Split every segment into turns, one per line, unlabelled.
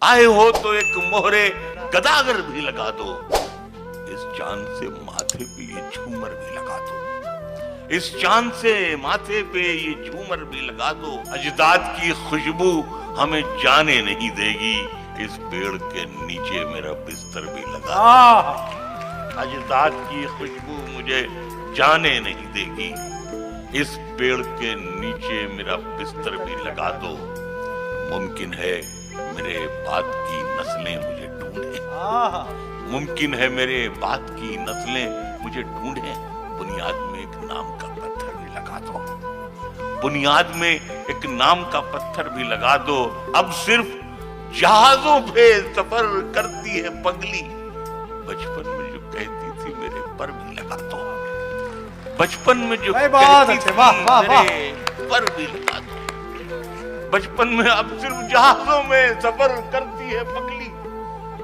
आए हो तो एक मोहरे गदागर भी लगा दो, इस चांद से माथे पे ये झूमर भी लगा दो, इस चांद से माथे पे ये झूमर भी लगा दो। अजदाद की खुशबू हमें जाने नहीं देगी, इस पेड़ के नीचे मेरा बिस्तर भी लगा दो। अजदाद की खुशबू मुझे जाने नहीं देगी, इस पेड़ के नीचे मेरा बिस्तर भी लगा दो। मुमकिन है मेरे बाद की नस्लें मुझे ढूंढें, मुमकिन है मेरे बाद की नस्लें मुझे ढूंढें, बुनियाद में एक नाम का पत्थर भी लगा दो, बुनियाद में एक नाम का पत्थर भी लगा दो। अब सिर्फ जहाजों पे सफर करती है पगली, बचपन में जो कहती थी मेरे पर भी लगा दो, बचपन में जो कहती थी मेरे पर भी लगा दो। बचपन में अब सिर्फ जहाजों में सफर करती है पगली,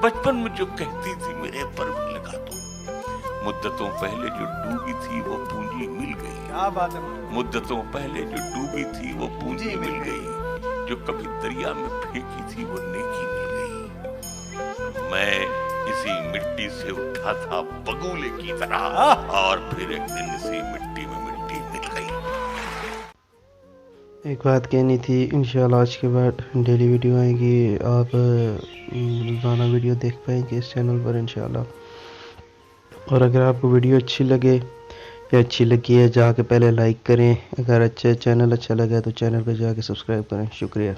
बचपन में जो कहती थी मेरे पर भी लगा दो। मुद्दतों पहले जो डूबी थी वो पूंजी मिल गई,
क्या बात है,
मुद्दतों पहले जो डूबी थी वो पूंजी मिल गई, जो कभी दरिया में फेंकी थी वो नेकी मिल गई। मैं इसी मिट्टी से उठा था बगुले की तरह, और फिर एक दिन इसी मिट्टी में मिट्टी मिल गई।
एक बात कहनी थी, इंशाल्लाह आज के बाद डेली वीडियो आएगी, आप रोज़ाना वीडियो देख पाएंगे इस चैनल पर इंशाल्लाह। और अगर आपको वीडियो अच्छी लगे या अच्छी लगी है, जाके पहले लाइक करें, अगर चैनल अच्छा लगा तो चैनल को जाके सब्सक्राइब करें। शुक्रिया।